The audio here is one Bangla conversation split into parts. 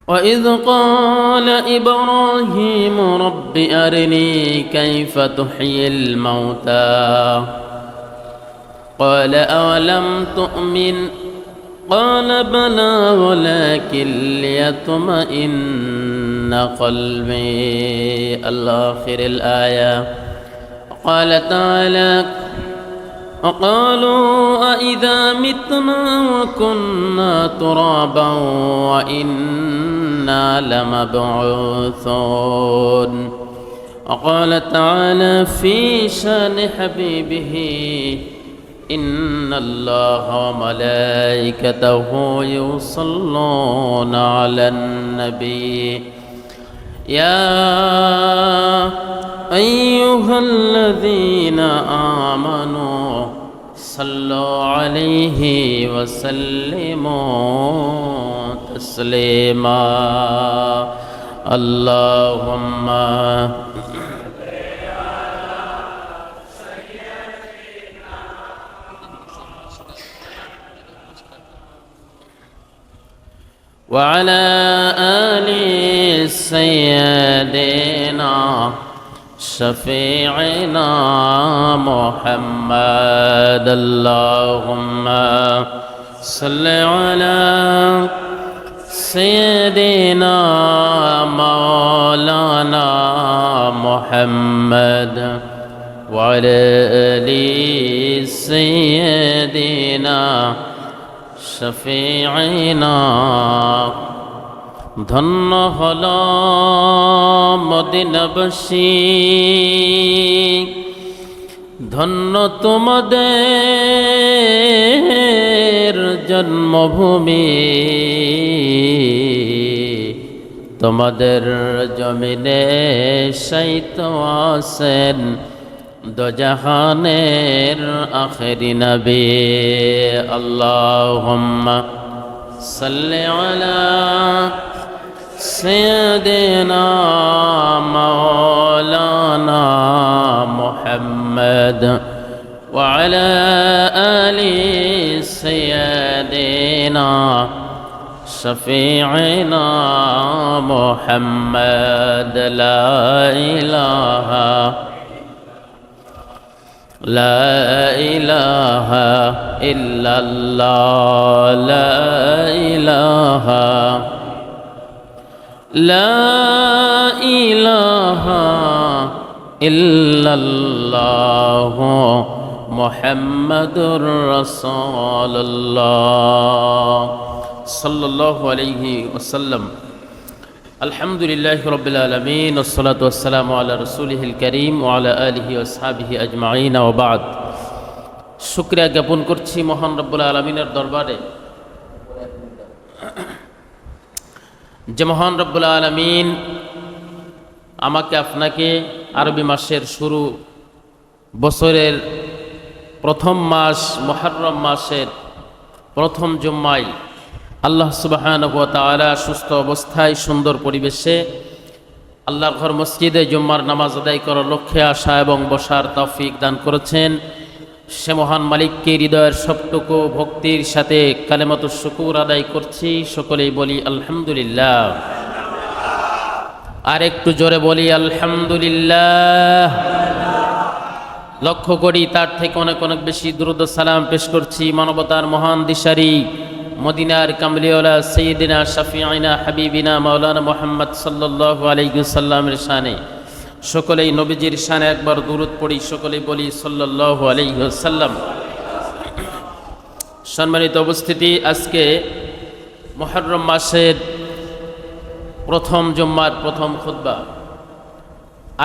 وإذ قال إبراهيم رب أرني كيف تحيي الموتى قال أولم تؤمن قال بلى ولكن ليطمئن قلبي الآخر الآية. قال تعالى وقالوا أإذا متنا وكنا ترابا وإنا لمبعوثون. وقال تعالى في شان حبيبه إن الله وملائكته يصلون على النبي يا أيها الذين آمنوا صلوا عليه وسلموا تسليما. اللهم وعلى آل سيدنا شفيعنا محمد. اللهم صل على سيدنا مولانا محمد وعلى آل سيدنا শফিঈনা। ধন্য হল মদিনাবাসী, ধন্য তোমাদের জন্মভূমি, তোমাদের জমিনে শায়িত আছেন দোজাহানের আখেরি নবী। আল্লাহুম্মা সাল্লি আলা সাইয়্যিদিনা মাওলানা মুহাম্মদ ওয়া আলা আলি সাইয়্যিদিনা শফিঈনা মুহাম্মদ। লা ইলাহা لا إله إلا الله لا إله إلا الله محمد رسول الله صلى الله عليه وسلم। আলহামদুলিল্লাহি রাব্বিল আলামিন ওয়াসসালাতু ওয়াসসালামু আলা রাসূলিহিল কারীম ওয়া আলা আলিহি ওয়া আসহাবিহি আজমাইন ওয়া বা'দ। শুকরিয়া জ্ঞাপন করছি মহান রব্বুল আলামিনের দরবারে যে মহান রব্বুল আলামিন আমাকে আপনাকে আরবি মাসের শুরু, বছরের প্রথম মাস মুহররম মাসের প্রথম জুম্মায় আল্লাহ সুবহানাহু ওয়া তাআলা সুস্থ অবস্থায় সুন্দর পরিবেশে আল্লাহর ঘর মসজিদে জুম্মার নামাজ আদায় করার লক্ষ্যে আসা এবং বসার তৌফিক দান করেছেন। সে মহান মালিককে হৃদয়ের সবটুকু ভক্তির সাথে কালেমাতুশ শুকুর আদায় করছি। সকলেই বলি আলহামদুলিল্লাহ। আর একটু জোরে বলি আলহামদুলিল্লাহ। লক্ষ্য করি তার থেকে অনেক অনেক বেশি দুরূদ ও সালাম পেশ করছি মানবতার মহান দিশারি মদিনার কামলিওয়ালা সাইয়্যিদিনা শাফিঈনা হাবিবিনা মাওলানা মুহাম্মদ সাল্লাল্লাহু আলাইহি ওয়াসাল্লামের শানে। সকলেই নবীজির শানে একবার দুরূদ পড়ি, সকলেই বলি সাল্লাল্লাহু আলাইহি ওয়াসাল্লাম। সম্মানিত উপস্থিতি, আজকে মুহররম মাসের প্রথম জুম্মার প্রথম খুতবা।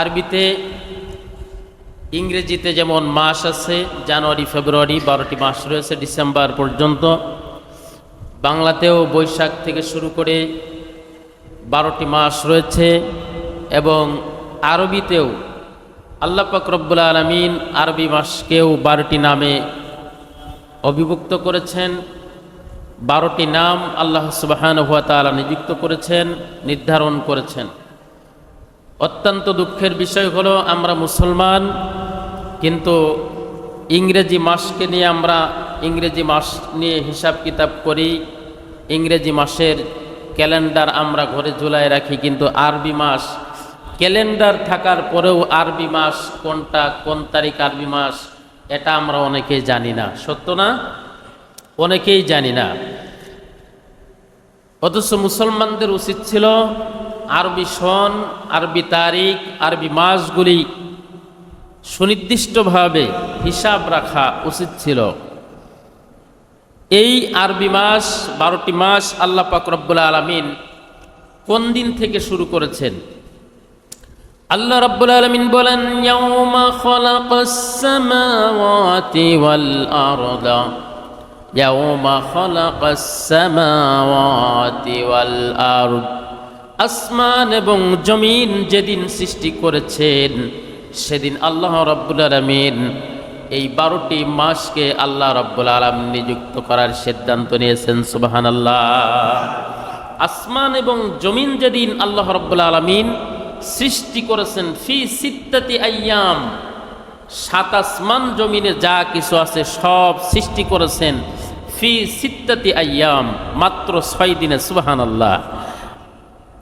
আরবিতে ইংরেজিতে যেমন মাস আছে জানুয়ারি ফেব্রুয়ারি 12টি মাস রয়েছে ডিসেম্বর পর্যন্ত, বাংলাতেও বৈশাখ থেকে শুরু করে 12টি মাস রয়েছে এবং আরবিতেও আল্লাহ পাক রব্বুল আলামিন আরবি মাসকেও 12টি নামে অভিভুক্ত করেছেন। 12টি নাম আল্লাহ সুবহানাহু ওয়া তাআলা নিযুক্ত করেছেন, নির্ধারণ করেছেন। অত্যন্ত দুঃখের বিষয় হলো আমরা মুসলমান, কিন্তু ইংরেজি মাসকে নিয়ে আমরা ইংরেজি মাস নিয়ে হিসাব কিতাব করি, ইংরেজি মাসের ক্যালেন্ডার আমরা ঘরে ঝুলায় রাখি, কিন্তু আরবি মাস ক্যালেন্ডার থাকার পরেও আরবি মাস কোনটা, কোন তারিখ আরবি মাস, এটা আমরা অনেকেই জানি না। সত্য না? অনেকেই জানি না। অথচ মুসলমানদের উচিত ছিল আরবি সন, আরবি তারিখ, আরবি মাসগুলি সুনির্দিষ্টভাবে হিসাব রাখা উচিত ছিল। এই আরবি মাস 12টি মাস আল্লাহ পাক রব্বুল আলামিন কোন দিন থেকে শুরু করেছেন? আল্লাহ রাব্বুল আলামিন বলেন, ইয়াউমা খালাকাস সামাওয়াতি ওয়াল আরদা, ইয়াউমা খালাকাস সামাওয়াতি ওয়াল আরদ, আসমান এবং জমিন যেদিন সৃষ্টি করেছেন সেদিন আল্লাহ রাব্বুল আলামিন এই 12টি মাসকে আল্লাহ রাব্বুল আলামিন নিযুক্ত করার সিদ্ধান্ত নিয়েছেন। সুবহানাল্লাহ। আসমান এবং জমিন যেদিন আল্লাহ রাব্বুল আলামিন সৃষ্টি করেছেন, ফি সিত্তাতি আইয়াম, 7 আসমান জমিনে যা কিছু আছে সব সৃষ্টি করেছেন ফি সিত্তাতি আইয়াম, মাত্র 6 দিনে। সুবহানাল্লাহ।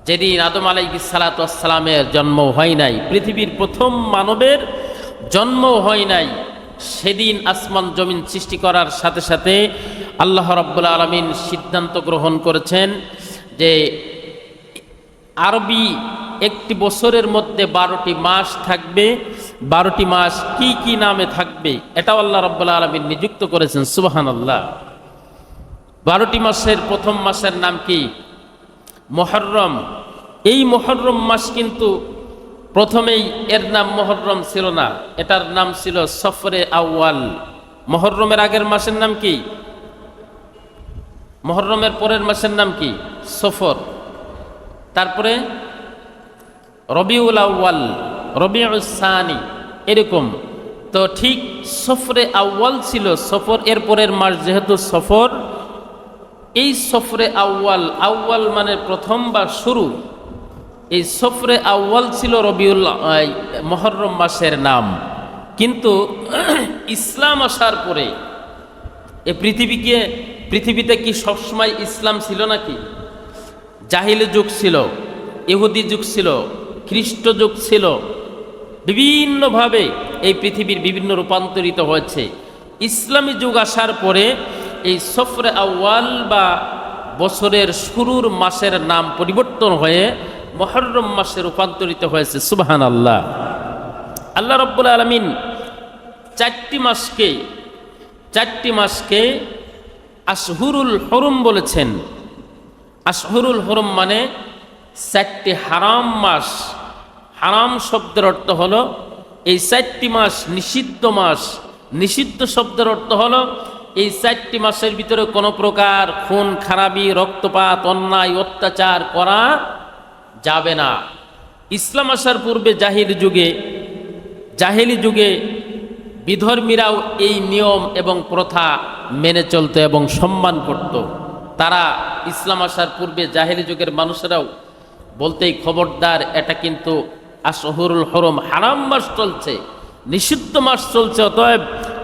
যেদিন আদম আলাইহিস সালাতু ওয়াস সালামের জন্ম হয় নাই, পৃথিবীর প্রথম মানবের জন্ম হয় নাই, সেদিন আসমান জমিন সৃষ্টি করার সাথে সাথে আল্লাহ রাব্বুল আলামিন সিদ্ধান্ত গ্রহণ করেছেন যে আরবি একটি বছরের মধ্যে 12টি মাস থাকবে। 12টি মাস কি কি নামে থাকবে এটাও আল্লাহ রাব্বুল আলামিন নিযুক্ত করেছেন। সুবহানাল্লাহ। 12টি মাসের প্রথম মাসের নাম কি? মুহররম। এই মুহররম মাস কিন্তু প্রথমেই এর নাম মুহররম ছিল না, এটার নাম ছিল সফরে আউয়াল। মুহররমের আগের মাসের নাম কি? মুহররমের পরের মাসের নাম কি? সফর। তারপরে রবিউল আউয়াল, রবিউস সানি, এরকম। তো ঠিক সফরে আউয়াল ছিল সফর, এর পরের মাস যেহেতু সফর, এই সফরে আউয়াল, আউয়াল মানে প্রথম বা শুরু, এই সফরে আউয়াল ছিল রবিউল মুহররম মাসের নাম। কিন্তু ইসলাম আসার পরে এই পৃথিবীতে কি সবসময় ইসলাম ছিল নাকি? জাহিলি যুগ ছিল, ইহুদি যুগ ছিল, খ্রিস্ট যুগ ছিল, বিভিন্নভাবে এই পৃথিবীর বিভিন্ন রূপান্তরিত হয়েছে। ইসলামী যুগ আসার পরে এই সফরে আউয়াল বা বছরের শুরুর মাসের নাম পরিবর্তন হয়ে মুহররম মাসে রূপান্তরিত হয়েছে। সুবহানাল্লাহ। আল্লাহ রাব্বুল আলামিন 4টি মাসকে আশহুরুল হুরুম বলেছেন। আশহুরুল হুরুম মানে 4টি হারাম মাস। হারাম শব্দের অর্থ হলো এই 4টি মাস নিষিদ্ধ মাস। নিষিদ্ধ শব্দের অর্থ হলো এই 4টি মাসের ভিতরে কোনো প্রকার খুন খারাপি, রক্তপাত, অন্যায়, অত্যাচার করা যাবে না। ইসলাম আসার পূর্বে জাহেলি যুগে বিধর্মীরাও এই নিয়ম এবং প্রথা মেনে চলত এবং সম্মান করত। তারা ইসলাম আসার পূর্বে জাহেলি যুগের মানুষেরাও বলতেই, খবরদার, এটা কিন্তু আশহুরুল হুরুম, হারাম মাস চলছে, নিষিদ্ধ মাস চলছে, অতএব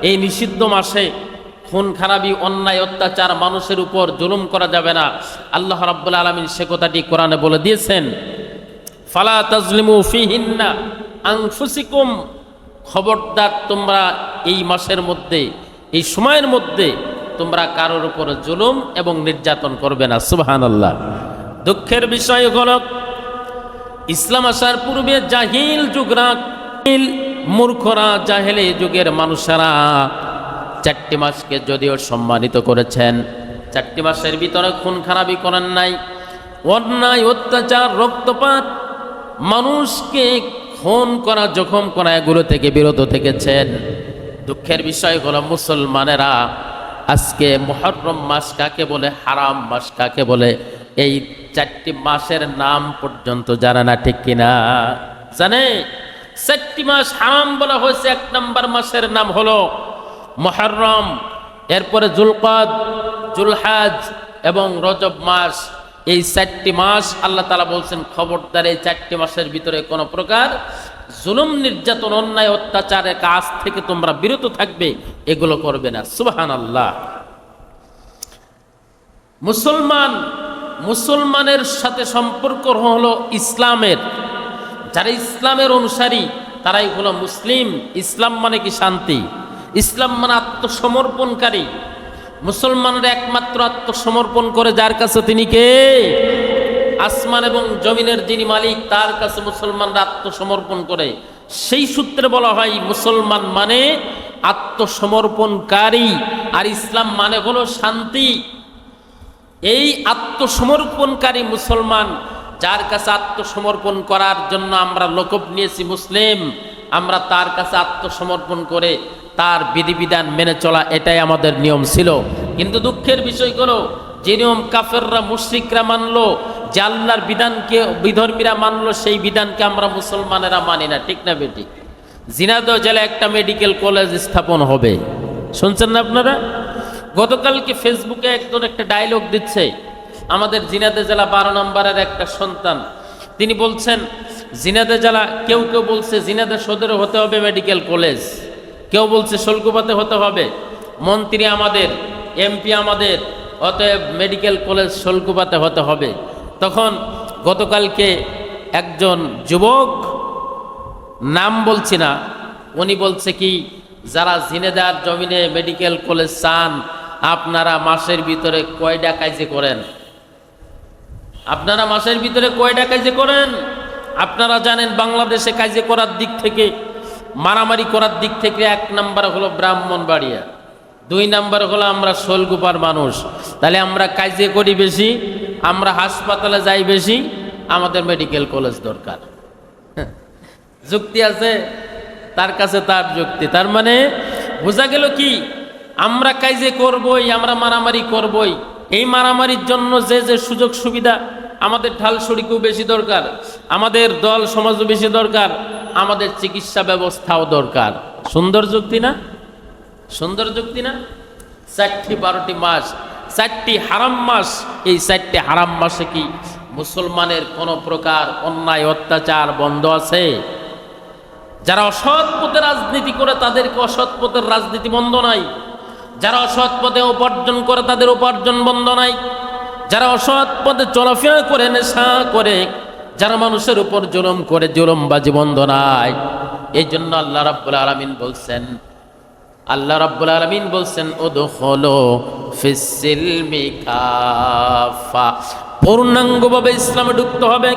এই নিষিদ্ধ মাসে খুন খারাপি, অন্যায়, অত্যাচার, মানুষের উপর জুলুম করা যাবে না। আল্লাহ রাব্বুল আলামিন সে কথাটি কোরআনে বলে দিয়েছেন, ফালা তাজলিমু ফিহিন্না আনফুসিকুম, খবরদার তোমরা এই মাসের মধ্যে, এই সময়ের মধ্যে তোমরা কারোর উপর জুলুম এবং নির্যাতন করবে না। সুবহানাল্লাহ। দুঃখের বিষয় হলো ইসলাম আসার পূর্বে জাহিল যুগরা, মূর্খরা, জাহেলি যুগের মানুষেরা 4টি মাসকে যদিও সম্মানিত করেছেন, 4টি মাসের ভিতরে খুন খারাপি করেন নাই, অন্যায়, অত্যাচার, রক্তপাত, মানুষকে খুন করা, জখম করা, এগুলো থেকে বিরত থেকেছেন। দুঃখের বিষয় হলো মুসলমানেরা আজকে মুহররম মাস কাকে বলে, হারাম মাস কাকে বলে, এই 4টি মাসের নাম পর্যন্ত জানে না। ঠিক কিনা? জানে? 4টি মাস হারাম বলা হয়েছে। 1 নম্বর মাসের নাম হলো মুহররম, এরপরে জুলকাদ, জুলহাজ এবং রজব মাস। এই 4টি মাস আল্লাহ তাআলা বলছেন, খবরদার এই 4টি মাসের ভিতরে কোনো প্রকার জুলুম, নির্যাতন, অন্যায়, অত্যাচারের কাজ থেকে তোমরা বিরত থাকবে, এগুলো করবে না। সুবহানাল্লাহ। মুসলমান মুসলমানের সাথে সম্পর্ক হলো ইসলামের। যারা ইসলামের অনুসারী তারাই হলো মুসলিম। ইসলাম মানে কি? শান্তি। ইসলাম মানে আত্মসমর্পণকারী। মুসলমানরা একমাত্র আত্মসমর্পণ করে যার কাছে, তিনি কে? আসমান এবং জমিনের যিনি মালিক, তার কাছে মুসলমানরা আত্মসমর্পণ করে। সেই সূত্রে বলা হয় মুসলমান মানে আত্মসমর্পণকারী, আর ইসলাম মানে হলো শান্তি। এই আত্মসমর্পণকারী মুসলমান, যার কাছে আত্মসমর্পণ করার জন্য আমরা লোকব নিয়েছি মুসলিম, আমরা তার কাছে আত্মসমর্পণ করে তার বিধিবিধান মেনে চলা, এটাই আমাদের নিয়ম ছিল। কিন্তু দুঃখের বিষয় হলো, যে নিয়ম কাফেররা মুশরিকরা মানলো, যে আল্লাহর বিধানকে বিধর্মীরা মানলো, সেই বিধানকে আমরা মুসলমানেরা মানি না। ঠিক না বেটি? ঝিনাইদহ জেলায় একটা মেডিকেল কলেজ স্থাপন হবে, শুনছেন না আপনারা? গতকালকে ফেসবুকে একজন একটা ডায়লগ দিচ্ছে, আমাদের ঝিনাইদহ জেলা 12 নম্বরের একটা সন্তান, তিনি বলছেন ঝিনাইদহ জেলা, কেউ কেউ বলছে ঝিনাইদহ সদরে হতে হবে মেডিকেল কলেজ, কেউ বলছে শোলকুপাতে হতে হবে, মন্ত্রী আমাদের, এমপি আমাদের, অতএব মেডিকেল কলেজ শোলকুপাতে হতে হবে। তখন গতকালকে একজন যুবক, নাম বলছি না, উনি বলছে কি, যারা ঝিনাইদহ জমিনে মেডিকেল কলেজ চান, আপনারা মাসের ভিতরে কয়টা কাজে করেন? আপনারা মাসের ভিতরে কয়টা কাজে করেন? আপনারা জানেন বাংলাদেশে কাজে করার দিক থেকে, মারামারি করার দিক থেকে 1 নাম্বার হলো ব্রাহ্মণবাড়িয়া, 2 নাম্বার হলো আমরা শোলকুপার মানুষ। তাহলে আমরা কাজে করি বেশি, আমরা হাসপাতালে যাই বেশি, আমাদের মেডিকেল কলেজ দরকার। যুক্তি আছে তার কাছে, তার যুক্তি। তার মানে বোঝা গেল কি, আমরা কাজে করবই, আমরা মারামারি করবই। এই মারামারির জন্য যে যে সুযোগ সুবিধা, আমাদের ঢাল শরিকও বেশি দরকার, আমাদের দল সমাজও বেশি দরকার, আমাদের চিকিৎসা ব্যবস্থাও দরকার। সুন্দর যুক্তি না? সুন্দর যুক্তি না? 4টি 12টি মাস, 4টি হারাম মাস। এই 4টি হারাম মাসে কি মুসলমানের কোনো প্রকার অন্যায় অত্যাচার বন্ধ আছে? যারা অসৎ পথে রাজনীতি করে তাদেরকে অসৎ পথের রাজনীতি বন্ধ নাই, যারা অসৎ পথে উপার্জন করে তাদের উপার্জন বন্ধ নাই, যারা অসৎ পথে চলাফেরা করে, নেশা করে, যারা মানুষের উপর জুলুম করে, জুলুমবাজি বন্ধ নাই। এই জন্য আল্লাহ রাব্বুল আলামিন বলছেন, উদখুলু ফিস-সিলমি কাফা, পূর্ণাঙ্গভাবে ইসলামে ঢুকতে হবে।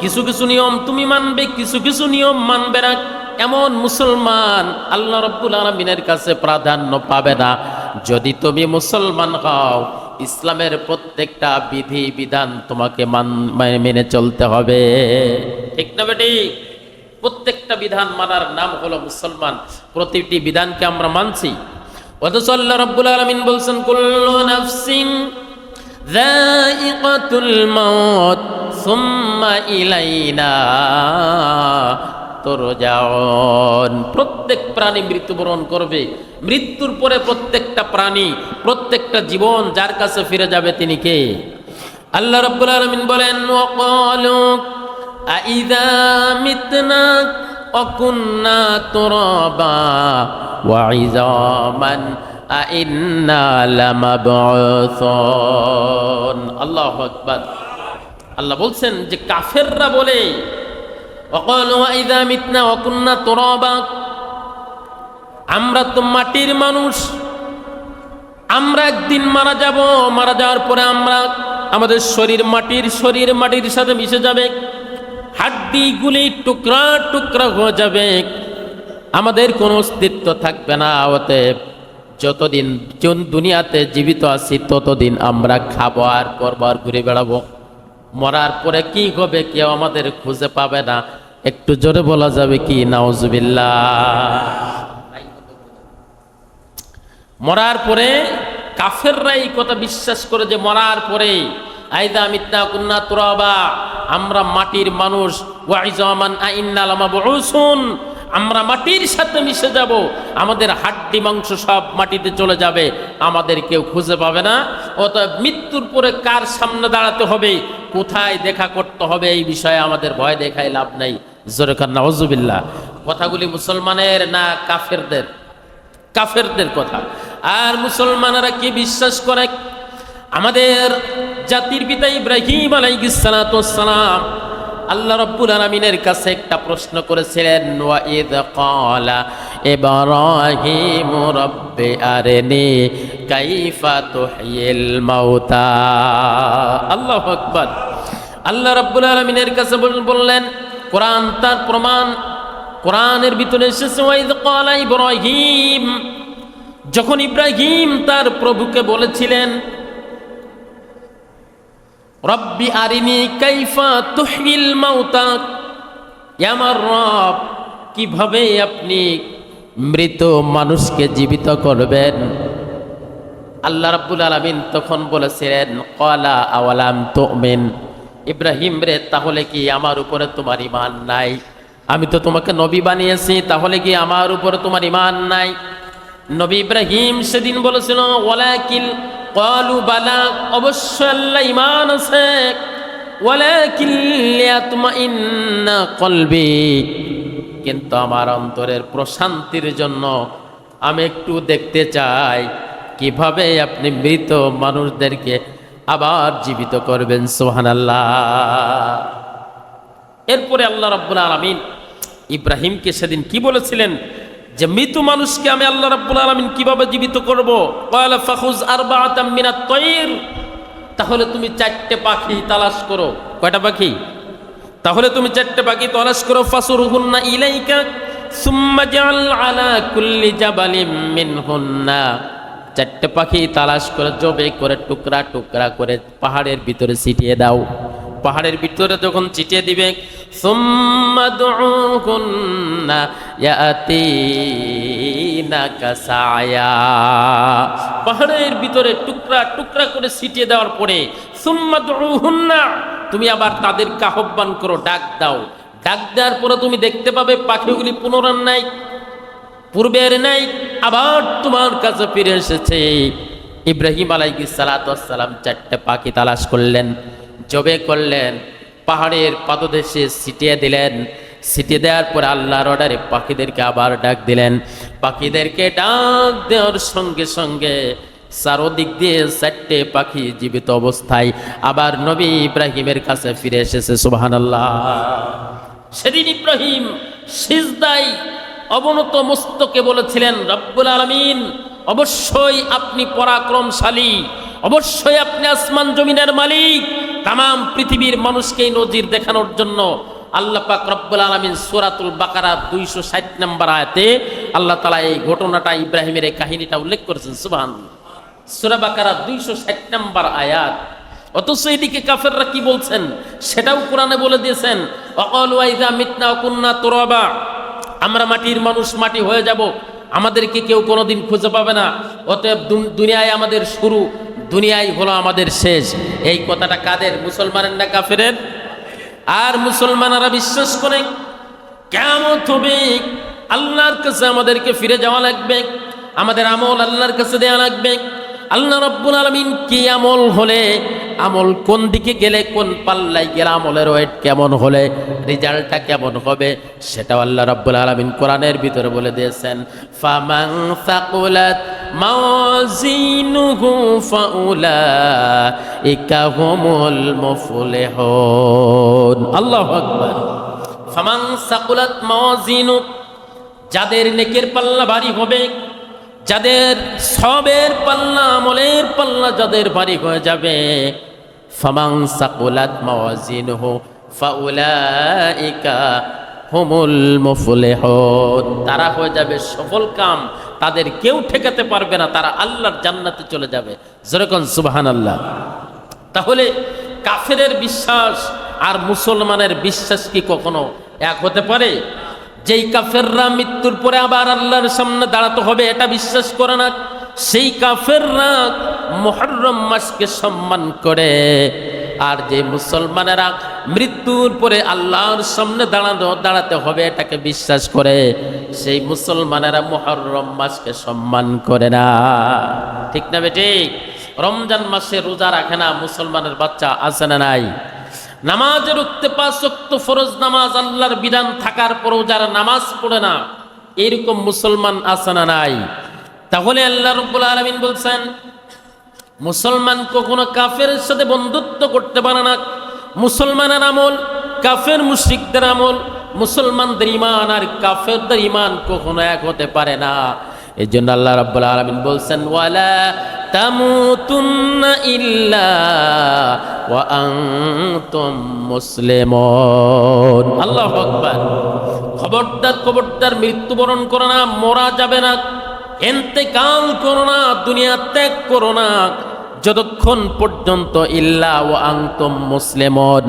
কিছু কিছু নিয়ম তুমি মানবে, কিছু কিছু নিয়ম মানবে না, এমন মুসলমান আল্লাহ রাব্বুল আলামিনের কাছে প্রাধান্য পাবে না। যদি তুমি মুসলমান হও, ইসলামের প্রত্যেকটা বিধি বিধান তোমাকে মেনে চলতে হবে। ঠিক না বেটি? প্রত্যেকটা বিধান মানার নাম হলো মুসলমান। প্রতিটি বিধানকে আমরা মানছি। অথচ আল্লাহ রাব্বুল আলামিন বলছেন, কুল্লু নাফসিন যায়িকাতুল মাউত সুম্মা ইলাইনা তুরজাউন। প্রত্যেক প্রাণী মৃত্যুবরণ করবে, মৃত্যুর পরে প্রত্যেকটা প্রাণী, প্রত্যেকটা জীবন যার কাছে ফিরে যাবে, তিনি কে? আল্লাহ রাব্বুল আলামিন বলেন, ওয়াকালু আইযা মিতনা ওয়া কুন্না তুরাবা ওয়া ইযামান আইন্না লামাবউসুন। আল্লাহু আকবার। আল্লাহ বলছেন যে কাফেররা বলে, ওয়াকালু আইযা মিতনা ওয়া কুন্না তুরাবা, আমরা তো মাটির মানুষ, আমরা একদিন মারা যাব, মারা যাওয়ার পরে আমাদের শরীর মাটির সাথে মিশে যাবে, হাড্ডিগুলি টুকরা টুকরা হয়ে যাবে, আমাদের কোনো অস্তিত্ব থাকবে না। অতএব যতদিন দুনিয়াতে জীবিত আছি ততদিন আমরা খাবো আর করবো আর ঘুরে বেড়াবো। মরার পরে কি হবে কেউ আমাদের খুঁজে পাবে না। একটু জোরে বলা যাবে কি নাউজুবিল্লাহ? মরার পরে কাফেররা এই কথা বিশ্বাস করে যে মরার পরে আইদা মিতনা কুন্না তুরাবা, আমরা মাটির মানুষ, ওয়া ইযামান আইন্না লামাবউসুন, আমরা মাটির সাথে মিশে যাব, আমাদের হাড্ডি মাংস সব মাটিতে চলে যাবে, আমাদের কেউ খুঁজে পাবে না। অতএব মৃত্যুর পরে কার সামনে দাঁড়াতে হবে, কোথায় দেখা করতে হবে, এই বিষয়ে আমাদের ভয় দেখায় লাভ নাই। জোরে কান নাউজুবিল্লাহ। কথাগুলি মুসলমানের না কাফেরদের? কাফেরদের কথা। আর মুসলমানেরা কি বিশ্বাস করে? আমাদের জাতির পিতা ইব্রাহিম আলাইহিস সালাতু ওয়াস সালাম আল্লাহ রাব্বুল আলামিনের কাছে একটা প্রশ্ন করেছিলেন, ওয়া ইয ক্বালা ইব্রাহিম রাব্বি আরনি কাইফা তুহয়িল মাউতা। আল্লাহু আকবার। আল্লাহ রাব্বুল আলামিনের কাছে বললেন, কোরআন তার প্রমাণ, কোরআনের ভিতরে এসেছে ওয়া ইয ক্বালা ইব্রাহিম, যখন ইব্রাহিম তার প্রভুকে বলেছিলেন, রব্বি আরিনি কাইফা তুহয়িল মাউতা, আমার রব কিভাবে আপনি মৃত মানুষকে জীবিত করবেন। আল্লাহ রাব্বুল আলামিন তখন বলেছিলেন, ক্বালা আওয়ালাম তুমিন, ইব্রাহিম রে তাহলে কি আমার উপরে তোমার ঈমান নাই? আমি তো তোমাকে নবী বানিয়েছি, তাহলে কি আমার উপরে তোমার ঈমান নাই? নবী ইব্রাহিম সেদিন বলেছিল, ওয়ালাকিন ক্বালু বালা, অবশ্যই আল্লাহ ঈমান আছে, ওয়ালাকিন লিয়াতমাইন্না কলবি, কিন্তু আমার অন্তরের প্রশান্তির জন্য আমি একটু দেখতে চাই কিভাবে আপনি মৃত মানুষদেরকে আবার জীবিত করবেন। সুবহানাল্লাহ। এরপরে আল্লাহ রাব্বুল আলামিন ইব্রাহিমকে সেদিন কি বলেছিলেন, যে মৃত মানুষকে আমি আল্লাহ রাব্বুল আলামিন কিভাবে জীবিত করব। ক্বালা ফাখুজ আরবাআতাম মিনাত তায়র, তাহলে তুমি 4টে পাখি তালাশ করো। কয়টা পাখি? তাহলে তুমি 4টে পাখি তালাশ করো। ফাসুরহুন্না ইলাইকা সুম্মা জাআল আলা কুল্লি জাবালিম মিনহুন্না, 4টে পাখি তালাশ করে জবে করে টুকরা টুকরা করে পাহাড়ের ভিতরে ছিটিয়ে দাও। পাহাড়ের ভিতরে যখন ছিটিয়ে দিবে, সুম্মা দুউহুন্না ইয়াতিনাকা সায়া, পাহাড়ের ভিতরে টুকরা টুকরা করে ছিটিয়ে দেওয়ার পরে সুম্মা দুউহুন্না, তুমি আবার তাদেরকে আহ্বান করো, ডাক দাও। ডাক দেওয়ার পরে তুমি দেখতে পাবে পাখিগুলি পুনরায় নাই, পূর্বের নাই, আবার তোমার কাছে ফিরে এসেছে। ইব্রাহিম আলাইহিস সালাতু ওয়াস সালাম 4টে পাখি তালাশ করলেন, জবে করলেন, পাহাড়ের পাদদেশে ছিটিয়ে দিলেন। ছিটিয়ে দেওয়ার পর আল্লাহর অর্ডারে পাখিদেরকে আবার ডাক দিলেন। পাখিদেরকে ডাক দেওয়ার সঙ্গে সঙ্গে চারদিক দিয়ে 4টে পাখি জীবিত অবস্থায় আবার নবী ইব্রাহিমের কাছে ফিরে এসেছে। সুবহানাল্লাহ। সেদিন ইব্রাহিম সিজদায় অবনত মস্তকে বলেছিলেন, রব্বুল আলামিন, অবশ্যই আপনি পরাক্রমশালী, অবশ্যই আপনি আসমান জমিনের মালিক। তামাম পৃথিবীর মানুষকে নজির দেখানোর জন্য আল্লাহ পাক রব্বুল আলামিন সূরাতুল বাকারা 260 নম্বর আয়াতে আল্লাহ তাআলা এই ঘটনাটা, ইব্রাহিমের এই কাহিনীটা উল্লেখ করেছেন। সুবহানাল্লাহ। সূরা বাকারা 260 নম্বর আয়াত। অথচ এদিকে কাফেররা কি বলছেন সেটাও কোরআনে বলে দিয়েছেন, ওয়াকালু আইযা মিতনা ওয়া কুননা তুরাবা, আমরা মাটির মানুষ, মাটি হয়ে যাব, আমাদেরকে কেউ কোনোদিন খুঁজে পাবে না, অতএব দুনিয়ায় আমাদের শুরু, দুনিয়ায় হলো আমাদের শেষ। এই কথাটা কাদের? মুসলমানের না কাফেরের? আর মুসলমানেরা বিশ্বাস করে কিয়ামত হবে, আল্লাহর কাছে আমাদেরকে ফিরে যাওয়া লাগবে, আমাদের আমল আল্লাহর কাছে দেওয়া লাগবে। আল্লাহ রাব্বুল আলামিন কি আমল হলে, আমল কোন দিকে গেলে, কোন পাল্লায় গেলে আমলের ওয়েট কেমন হলে রেজাল্টটা কেমন হবে, সেটাও আল্লাহ রাব্বুল আলামিন কোরআনের ভিতরে বলে দিয়েছেন। ফামান সাকুলাত মাওয়াজিনুহু ফাউলাইকা হুমুল মুফলিহুন। আল্লাহু আকবার। ফামান সাকুলাত মাওয়াজিনু, যাদের নেকের পাল্লা ভারী হবে, যাদের সবের পাল্লা, আমলের পাল্লা যাদের ভারী হয়ে যাবে, ফামান সাকুলাত মাওয়াজিনুহু ফাউলাইকা হুমুল মুফলিহুন, তারা হয়ে যাবে সফল কাম, তাদের কেউ ঠেকাতে পারবে না, তারা আল্লাহর জান্নাতে চলে যাবে। যেরকম সুবহানাল্লাহ। তাহলে কাফেরের বিশ্বাস আর মুসলমানের বিশ্বাস কি কখনো এক হতে পারে? যেই কাফেররা মৃত্যুর পরে আবার আল্লাহর সামনে দাঁড়াতে হবে এটা বিশ্বাস করে না, সেই কাফেররা মুহররম মাসকে সম্মান করে। আর যে মুসলমানেরা মৃত্যুর পরে আল্লাহর সামনে দাঁড়াতে হবে এটাকে বিশ্বাস করে, সেই মুসলমানেরা মুহররম মাসকে সম্মান করে না। ঠিক না বেঠিক? রমজান মাসে রোজা রাখে না মুসলমানের বাচ্চা, আছে না নাই? নামাজের উঠতে 5 ওয়াক্ত ফরজ নামাজ আল্লাহর বিধান থাকার পরেও যারা নামাজ পড়ে না, এরকম মুসলমান আছে না নাই? তাহলে আল্লাহ রাব্বুল আলামিন বলছেন, মুসলমান কখনো কাফেরের সাথে বন্ধুত্ব করতে পারে না। মুসলমানের আমল কাফের মুশরিকদের আমল, মুসলমানদের ঈমান আর কাফেরদের ঈমান কখনো এক হতে পারে না। এই জন্য আল্লাহ রাব্বুল আলামিন বলছেন, ওয়ালা তামুতুন্না ইল্লা ওয়া আনতুম মুসলিমুন। আল্লাহু আকবার। খবরদার খবরদার মৃত্যুবরণ করো না, মরা যাবে না, ইন্তেকাল করো না, দুনিয়া ত্যাগ করো না যতক্ষণ পর্যন্ত ইল্লা ওয়া আনতুম মুসলিমুন,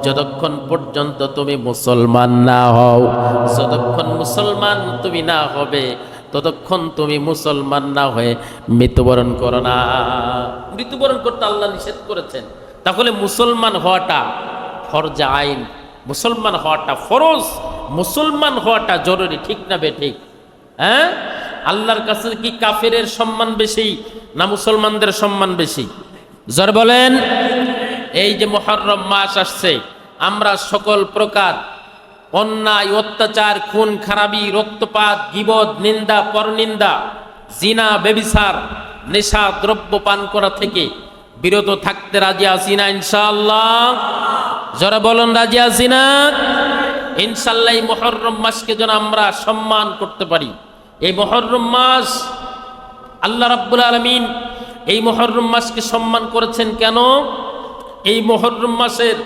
যতক্ষণ পর্যন্ত তুমি মুসলমান না হও। যতক্ষণ মুসলমান তুমি না হবে ততক্ষণ তুমি মুসলমান না হয়ে মৃত্যুবরণ করো না। মৃত্যুবরণ করতে আল্লাহ নিষেধ করেছেন। তাহলে মুসলমান হওয়াটা ফরজে আইন, মুসলমান হওয়াটা ফরজ, মুসলমান হওয়াটা জরুরি, ঠিক না বেঠিক? হ্যাঁ, আল্লাহর কাছে কি কাফেরের সম্মান বেশি না মুসলমানদের সম্মান বেশি? জোরে বলেন। এই যে মুহররম মাস আসছে, আমরা সকল প্রকার অন্যায়, অত্যাচার, খুন খারাপি, রক্তপাত, গীবত, নিন্দা, পরনিন্দা, জিনা, ব্যভিচার, নেশা দ্রব্য পান করা থেকে বিরত থাকতে রাজি আছি না ইনশাআল্লাহ? যারা বলেন রাজি আছি না? ইনশাআল্লাহ এই মুহররম মাসকে যেন আমরা সম্মান করতে পারি। এই মুহররম মাস আল্লাহ রাব্বুল আলামিন এই মুহররম মাসকে সম্মান করেছেন কেন? এই মুহররম মাসের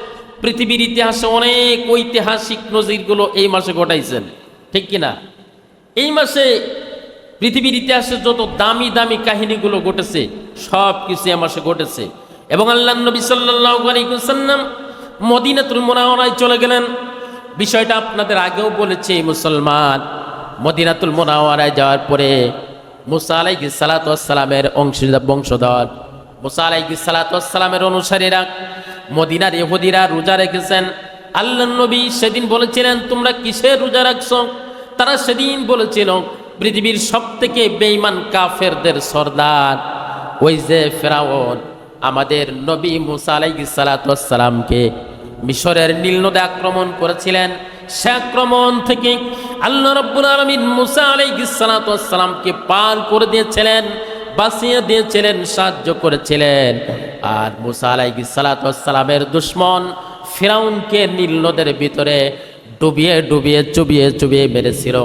পৃথিবীর ইতিহাসে অনেক ঐতিহাসিক নজিরগুলো এই মাসে ঘটাইছেন, ঠিক কিনা? এই মাসে পৃথিবীর ইতিহাসে যত দামি দামি কাহিনীগুলো ঘটেছে সব কিছু এই মাসে ঘটেছে। এবং আল্লাহর নবী সাল্লাল্লাহু আলাইহি ওয়াসাল্লাম মদিনাতুল মুনাওয়ারায় চলে গেলেন। বিষয়টা আপনাদের আগেও বলেছি। মুসলমান মদিনাতুল মুনাওয়ারায় যাওয়ার পরে মুসা আলাইহিস সালাতু ওয়াস সালামের বংশধর, মুসা আলাইহিস সালাতু ওয়াস সালামের অনুসারীরা, মদিনার ইহুদিরা রোজা রেখেছেন। আল্লাহর নবী সেদিন বলেছিলেন, তোমরা কিসের রোজা রাখছো? তারা সেদিন বলেছিল, পৃথিবীর সবথেকে বেঈমান কাফেরদের সর্দার ওই যে ফেরাউন আমাদের নবী মুসা আলাইহিস সালাতু ওয়াস সালামকে মিশরের নীল নদে আক্রমণ করেছিলেন। সে আক্রমণ থেকে আল্লাহ রাব্বুল আলামিন মুসা আলাইহিস সালাতু ওয়াস সালামকে পার করে দিয়েছিলেন, বাঁচিয়ে দিয়েছিলেন, সাহায্য করেছিলেন। আর মুসা আলাইহিস সালাতু ওয়াস সালামের দুশমন ফিরাউনকে নীল নদের ভিতরে ডুবিয়ে ডুবিয়ে চুবিয়ে চুবিয়ে মেরেছিল।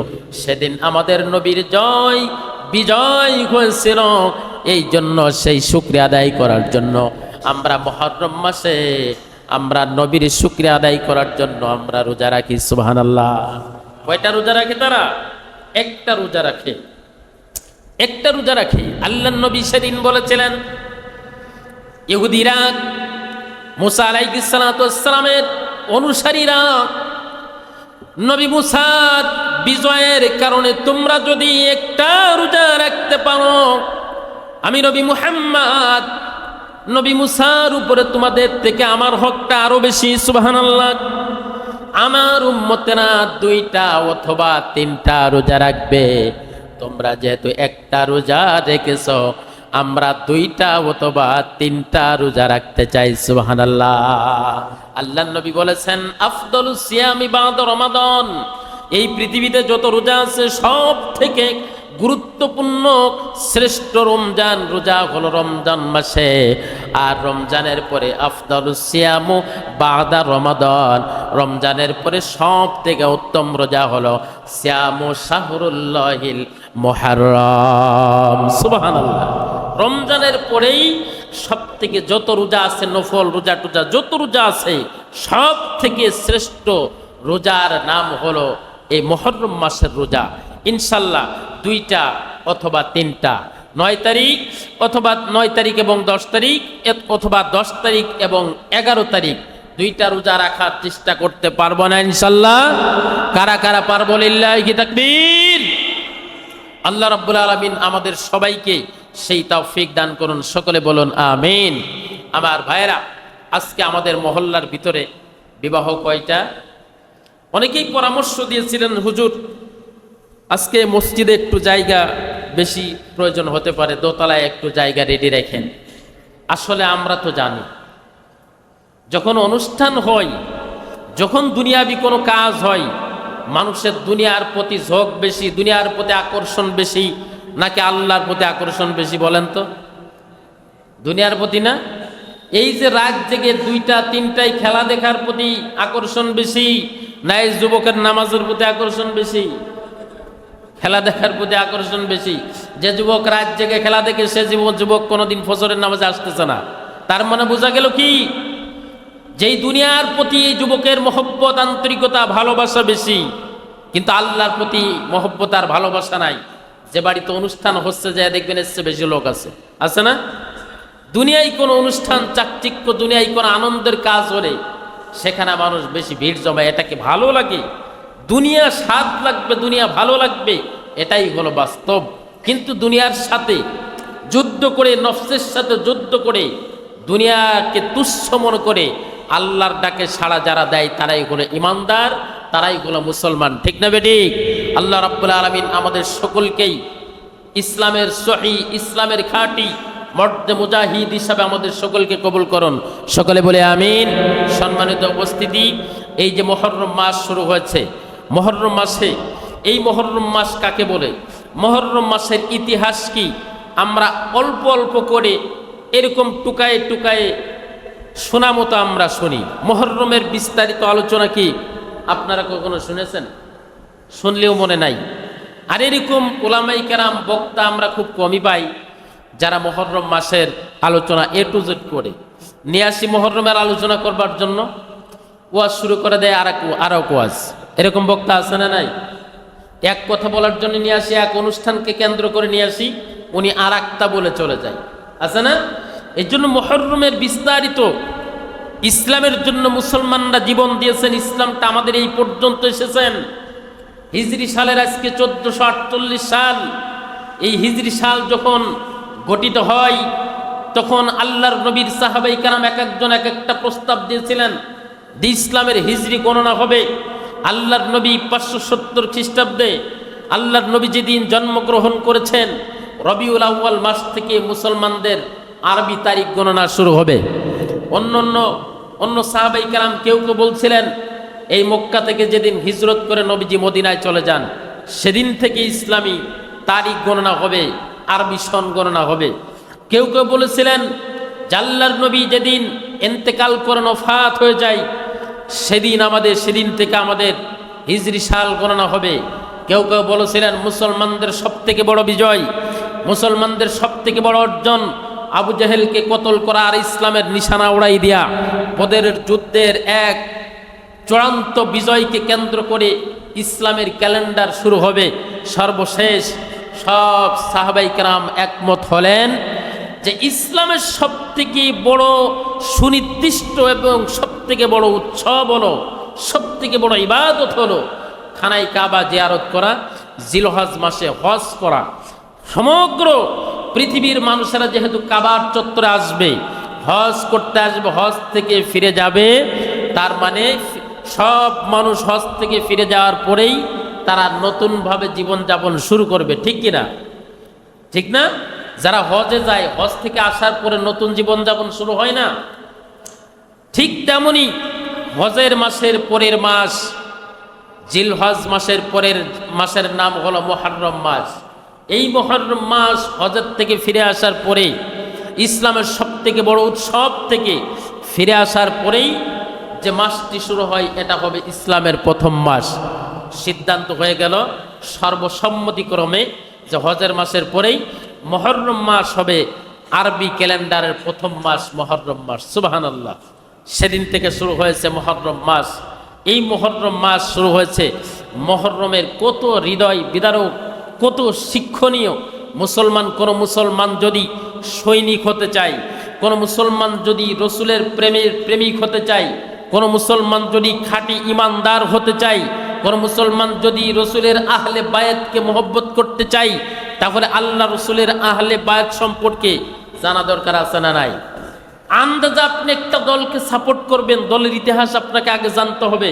সেদিন আমাদের নবীর বিজয় হয়েছিল। এই জন্য সেই শুকরিয়া আদায় করার জন্য আমরা মুহররম মাসে আমরা নবীর শুকরিয়া আদায় করার জন্য আমরা রোজা রাখি। সুবহানাল্লাহ। কয়টা রোজা রাখে তারা? একটা রোজা রাখে, একটা রোজা রাখে। আল্লাহর নবী সেদিন বলেছিলেন, ইহুদিরা, মুসা আলাইহিস সালাতু ওয়াস সালামের অনুসারীরা, নবী মুসার বিজয়ের কারণে তোমরা যদি একটা রোজা রাখতে পারো, আমি নবী মুহাম্মদ নবী মুসার উপরে তোমাদের থেকে আমার হকটা আরো বেশি। সুবহানাল্লাহ। আমার উম্মতেরা দুইটা অথবা তিনটা রোজা রাখবে। তোমরা যেহেতু একটা রোজা রেখেছো, আমরা দুইটা অথবা তিনটা রোজা রাখতে চাই। সুবহানাল্লাহ। আল্লাহর নবী বলেছেন, আফদলুস সিয়ামি বা'দা রমাদান, এই পৃথিবীতে যত রোজা আছে সব থেকে গুরুত্বপূর্ণ শ্রেষ্ঠ রমজান রোজা হলো রমজান মাসে। আর রমজানের পরে আফদলুস সিয়ামু বা'দা রমাদান, রমজানের পরে সব থেকে উত্তম রোজা হলো সিয়ামু শাহরুল্লাহিল মুহররম। সুবহানাল্লাহ। রমজানের পরেই সব থেকে যত রোজা আছে, নফল রোজা টুজা যত রোজা আছে, সব থেকে শ্রেষ্ঠ রোজার নাম হলো এই মুহররম মাসের রোজা। ইনশাল্লাহ দুইটা অথবা তিনটা, 9 তারিখ অথবা 9 তারিখ এবং 10 তারিখ অথবা 10 তারিখ এবং 11 তারিখ দুইটা রোজা রাখার চেষ্টা করতে পারবো না ইনশাল্লাহ? কারা কারা পারবো? লিল্লাহি তাকবীর। আল্লাহ রাব্বুল আলামিন আমাদের সবাইকে সেই তৌফিক দান করুন। সকলে বলুন আমিন। আমার ভাইরা, আজকে আমাদের মহল্লার ভিতরে বিবাহ কয়টা? অনেকেই পরামর্শ দিয়েছিলেন, হুজুর আজকে মসজিদে একটু জায়গা বেশি প্রয়োজন হতে পারে, দোতলায় একটু জায়গা রেডি রাখেন। আসলে আমরা তো জানি, যখন অনুষ্ঠান হয়, যখন দুনিয়াবি কোনো কাজ হয়, মানুষের দুনিয়ার প্রতি ঝোঁক বেশি, দুনিয়ার প্রতি আকর্ষণ বেশি নাকি আল্লাহর প্রতি আকর্ষণ বেশি? বলেন তো। দুনিয়ার প্রতি না। এই যে রাত জেগে 2টা 3টায় খেলা দেখার প্রতি আকর্ষণ বেশি, না এই যুবকের নামাজের প্রতি আকর্ষণ বেশি? খেলা দেখার প্রতি আকর্ষণ বেশি। যে যুবক রাত জেগে খেলা দেখে সে যুবক কোনোদিন ফজরের নামাজে আসতেছে না। তার মানে বোঝা গেল কি, যেই দুনিয়ার প্রতি এই যুবকের মহব্বত, আন্তরিকতা, ভালোবাসা বেশি, কিন্তু আল্লাহর প্রতি মহব্বত আর ভালোবাসা নাই। যে বাড়িতে অনুষ্ঠান হচ্ছে যায় দেখবেন এসছে বেশি লোক আছে না? দুনিয়ায় কোনো অনুষ্ঠান, চাকচিক্য, দুনিয়ায় কোনো আনন্দের কাজ হলে সেখানে মানুষ বেশি ভিড় জমায়। এটাকে ভালো লাগে, দুনিয়া স্বাদ লাগবে, দুনিয়া ভালো লাগবে, এটাই হলো বাস্তব। কিন্তু দুনিয়ার সাথে যুদ্ধ করে, নফসের সাথে যুদ্ধ করে, দুনিয়াকে তুচ্ছ মনে করে আল্লাহর ডাকে সাড়া যারা দেয় তারাই হলো ইমানদার, তারাই হলো মুসলমান। ঠিক না বেঠিক? আল্লাহ রাব্বুল আলামিন আমাদের সকলকেই ইসলামের সহি, ইসলামের খাঁটি মর্দে মুজাহিদ হিসাবে আমাদের সকলকে কবুল করুন। সকলে বলে আমিন। সম্মানিত উপস্থিতি, এই যে মুহররম মাস শুরু হয়েছে, মুহররম মাসে, এই মুহররম মাস কাকে বলে, মুহররম মাসের ইতিহাস কি, আমরা অল্প অল্প করে এরকম টুকায়ে টুকায়ে শোনা মতো আমরা শুনি। মুহররমের বিস্তারিত আলোচনা কি আপনারা কখনো শুনেছেন? শুনলেও মনে নাই। আর এরকম ওলামায়ে কেরাম, বক্তা আমরা খুব কমই পাই যারা মুহররম মাসের আলোচনা এ টু জেড করে নিয়ে আসি। মুহররমের আলোচনা করবার জন্য ওয়াজ শুরু করে দেয় আরো ওয়াজ। এরকম বক্তা আছে না নাই? এক কথা বলার জন্য নিয়ে আসি, এক অনুষ্ঠানকে কেন্দ্র করে নিয়ে আসি, উনি আর একটা বলে চলে যায়, আছে না? এই জন্য মুহররমের বিস্তারিত, ইসলামের জন্য মুসলমানরা জীবন দিয়েছেন, ইসলামটা আমাদের এই পর্যন্ত এসেছেন। হিজরি সালের আজকে 1448 সাল। এই হিজরি সাল যখন গঠিত হয় তখন আল্লাহর নবীর সাহাবাই কেরাম এক একজন এক একটা প্রস্তাব দিয়েছিলেন যে ইসলামের হিজরি গণনা হবে। আল্লাহর নবী 570 খ্রিস্টাব্দে আল্লাহর নবী যেদিন জন্মগ্রহণ করেছেন, রবিউল আউয়াল মাস থেকে মুসলমানদের আরবি তারিখ গণনা শুরু হবে। অন্য সাহাবাই কেরাম কেউ কেউ বলছিলেন এই মক্কা থেকে যেদিন হিজরত করে নবীজি মদিনায় চলে যান সেদিন থেকে ইসলামী তারিখ গণনা হবে, আরবি সন গণনা হবে। কেউ কেউ বলেছিলেন আল্লাহর নবী যেদিন ইন্তেকাল করেন, ওফাত হয়ে যায়, সেদিন থেকে আমাদের হিজরি সাল গণনা হবে। কেউ কেউ বলেছিলেন মুসলমানদের সবথেকে বড় বিজয়, মুসলমানদের সবথেকে বড় অর্জন আবু জাহেলকে কতল করা আর ইসলামের নিশানা উড়াই দেয়া, বদরের যুদ্ধের এক চূড়ান্ত বিজয়কে কেন্দ্র করে ইসলামের ক্যালেন্ডার শুরু হবে। সর্বশেষ সব সাহাবাই কেরাম একমত হলেন যে ইসলামের সবথেকে বড় সুনির্দিষ্ট এবং সবথেকে বড় উৎসব হলো, সবথেকে বড় ইবাদত হলো খানাই কাবা জিয়ারত করা, জিলহজ মাসে হজ করা। সমগ্র পৃথিবীর মানুষেরা যেহেতু কাবার চত্বরে আসবে, হজ করতে আসবে, হজ থেকে ফিরে যাবে, তার মানে সব মানুষ হজ থেকে ফিরে যাওয়ার পরেই তারা নতুনভাবে জীবনযাপন শুরু করবে। ঠিক কিনা? ঠিক না? যারা হজে যায়, হজ থেকে আসার পরে নতুন জীবনযাপন শুরু হয় না? ঠিক তেমনি হজের মাসের পরের মাস, জিলহজ মাসের পরের মাসের নাম হলো মুহররম মাস। এই মুহররম মাস হজের থেকে ফিরে আসার পরে, ইসলামের সবথেকে বড় উৎসব থেকে ফিরে আসার পরেই যে মাসটি শুরু হয় এটা হবে ইসলামের প্রথম মাস। সিদ্ধান্ত হয়ে গেল সর্বসম্মতিক্রমে যে হজের মাসের পরেই মুহররম মাস হবে আরবি ক্যালেন্ডারের প্রথম মাস, মুহররম মাস। সুবহানাল্লাহ। সেদিন থেকে শুরু হয়েছে মুহররম মাস। এই মুহররম মাস শুরু হয়েছে, মুহররমের কত হৃদয় বিদারক, কত শিক্ষণীয়। কোনো মুসলমান যদি সৈনিক হতে চায়, কোনো মুসলমান যদি রসুলের প্রেমিক হতে চায়, কোনো মুসলমান যদি খাঁটি ইমানদার হতে চায়, কোনো মুসলমান যদি রসুলের আহলে বায়াতকে মহব্বত করতে চাই, তাহলে আল্লাহ রসুলের আহলে বায়াত সম্পর্কে জানা দরকার আছে না নাই? আন্দাজে আপনি একটা দলকে সাপোর্ট করবেন, দলের ইতিহাস আপনাকে আগে জানতে হবে।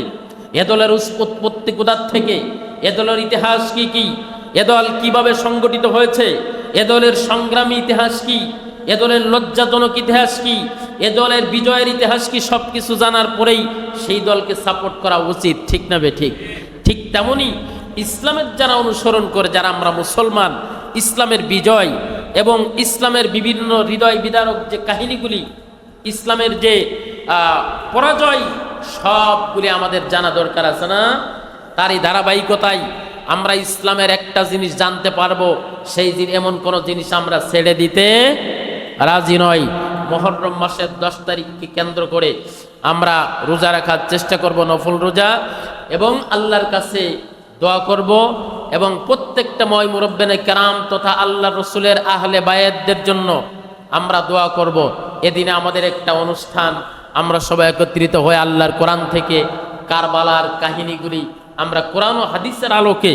এ দলের উৎপত্তি কোথা থেকে, এ দলের ইতিহাস কি, এ দল কিভাবে সংগঠিত হয়েছে, এ দলের সংগ্রামী ইতিহাস কি, এ দলের লজ্জাজনক ইতিহাস কি, এ দলের বিজয়ের ইতিহাস কি, সব কিছু জানার পরেই সেই দলকে সাপোর্ট করা উচিত। ঠিক না বেঠিক? ঠিক তেমনি ইসলামের যারা অনুসরণ করে, যারা আমরা মুসলমান, ইসলামের বিজয় এবং ইসলামের বিভিন্ন হৃদয় বিদারক যে কাহিনীগুলি, ইসলামের যে পরাজয়, সবগুলি আমাদের জানা দরকার আছে না? তারই ধারাবাহিকতায় আমরা ইসলামের একটা জিনিস জানতে পারবো, সেই এমন কোনো জিনিস আমরা ছেড়ে দিতে রাজি নয়। মুহররম মাসের 10 তারিখকে কেন্দ্র করে আমরা রোজা রাখার চেষ্টা করব, নফল রোজা, এবং আল্লাহর কাছে দোয়া করব, এবং প্রত্যেকটা ময় মুরব্বিনে কেরাম তথা আল্লাহ রসুলের আহলে বায়াতদের জন্য আমরা দোয়া করব। এদিনে আমাদের একটা অনুষ্ঠান, আমরা সবাই একত্রিত হয়ে আল্লাহর কোরআন থেকে কারবালার কাহিনীগুলি আমরা কোরআন ও হাদিসের আলোকে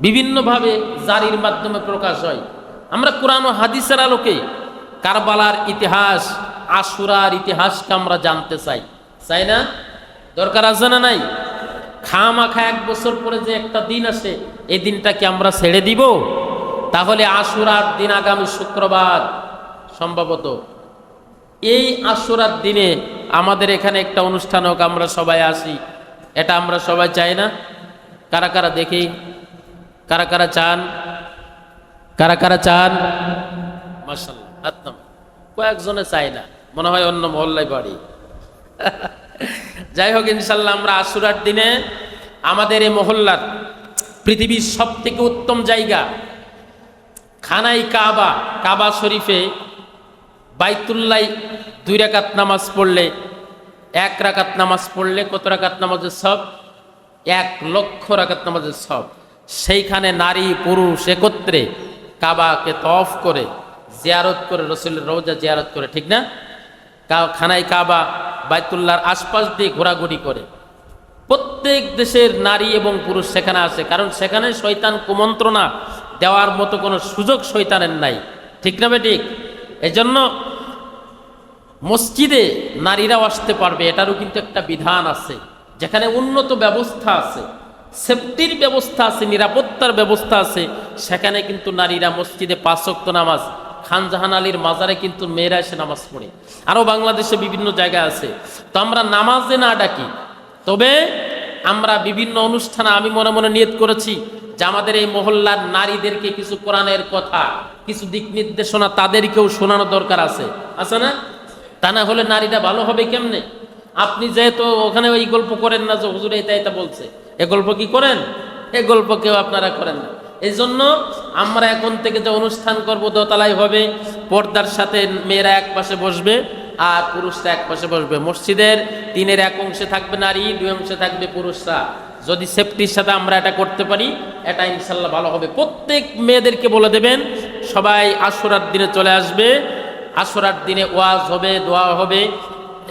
বিভিন্নভাবে জারির মাধ্যমে প্রকাশ হয়। আমরা কোরআন ও হাদিসের আলোকে কারবালার ইতিহাস, আশুরার ইতিহাসকে আমরা জানতে চাই, চাই না? দরকার আছে না নাই? খামাখা 1 বছর পরে যে একটা দিন আসে, এই দিনটা কি আমরা ছেড়ে দিব? তাহলে আশুরার দিন আগামী শুক্রবার সম্ভবত, এই আশুরার দিনে আমাদের এখানে একটা অনুষ্ঠান হোক, আমরা সবাই আসি, এটা আমরা সবাই চাই না? কারা কারা দেখি, কারা কারা চান, কারা কারা চান? মাশাআল্লাহ, একদম কয়েকজনে চাই না, মনে হয় অন্য মহল্লায় বাড়ি। যাই হোক, ইনশাল্লাহ আমরা আশুরার দিনে আমাদের এই মহল্লার পৃথিবীর সব থেকে উত্তম জায়গা খানাই কাবা, কাবা শরীফে বাইতুল্লাহ 2 রাকাত নামাজ পড়লে, 1 রাকাত নামাজ পড়লে কত রাকাত নামাজের সব? 1 লক্ষ রাকাত নামাজের সব। সেইখানে নারী পুরুষ একত্রে কাবাকে তওয়াফ করে, জিয়ারত করে, রসুলের রওজা জিয়ারত করে, ঠিক না? খানাই কাবা বাইতুল্লাহর আশপাশ দিয়ে ঘোরাঘুরি করে। প্রত্যেক দেশের নারী এবং পুরুষ সেখানে আসে, কারণ সেখানে শয়তান কুমন্ত্রণা দেওয়ার মতো কোনো সুযোগ শয়তানের নাই, ঠিক না বেঠিক? এই জন্য মসজিদে নারীরাও আসতে পারবে, এটারও কিন্তু একটা বিধান আছে, যেখানে উন্নত ব্যবস্থা আছে, সেফটির ব্যবস্থা আছে, নিরাপত্তার ব্যবস্থা আছে, সেখানে কিন্তু নারীরা মসজিদে 5 ওয়াক্ত নামাজ, খান জাহান আলীর মাজারে কিন্তু মেয়েরা এসে নামাজ পড়ে, আরও বাংলাদেশে বিভিন্ন জায়গায় আছে। তো আমরা নামাজে না ডাকি, তবে আমরা বিভিন্ন অনুষ্ঠানে আমি মনে মনে নিয়ত করেছি যে আমাদের এই মহল্লার নারীদেরকে কিছু কোরআনের কথা, কিছু দিক নির্দেশনা তাদেরকেও শোনানো দরকার আছে, আছে না? তা না হলে নারীরা ভালো হবে কেমনে? আপনি যেহেতু ওখানে ওই গল্প করেন না যে হুজুর এটা এটা বলছে, এ গল্প কি করেন? এ গল্প কেউ আপনারা করেন না। এই জন্য আমরা এখন থেকে যে অনুষ্ঠান করব, দোতলায় হবে, পর্দার সাথে মেয়েরা এক পাশে বসবে আর পুরুষরা এক পাশে বসবে। মসজিদের 3-এর 1 অংশে থাকবে নারী, 2 অংশে থাকবে পুরুষরা। যদি সেফটির সাথে আমরা এটা করতে পারি, এটা ইনশাল্লাহ ভালো হবে। প্রত্যেক মেয়েদেরকে বলে দেবেন সবাই আশুরার দিনে চলে আসবে, আশুরার দিনে ওয়াজ হবে, দোয়া হবে,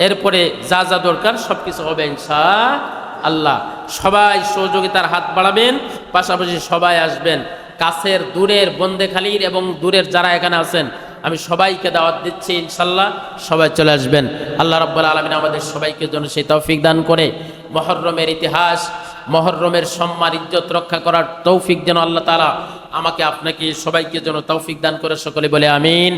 এরপরে যা যা দরকার সব কিছু হবে ইনশাআল্লাহ। সবাই সহযোগিতার হাত বাড়াবেন, পাশাপাশি সবাই আসবেন, কাছের দূরের বন্দেখালীর এবং দূরের যারা এখানে আছেন আমি সবাইকে দাওয়াত দিচ্ছি, ইনশাল্লাহ সবাই চলে আসবেন। আল্লাহ রাব্বুল আলামিন আমাদের সবাইকে যেন সেই তৌফিক দান করে, মুহররমের ইতিহাস, মুহররমের সম্মান ইজ্জত রক্ষা করার তৌফিক যেন আল্লাহ তাআলা আমাকে আপনাকে সবাইকে যেন তৌফিক দান করে, সকলে বলে আমিন।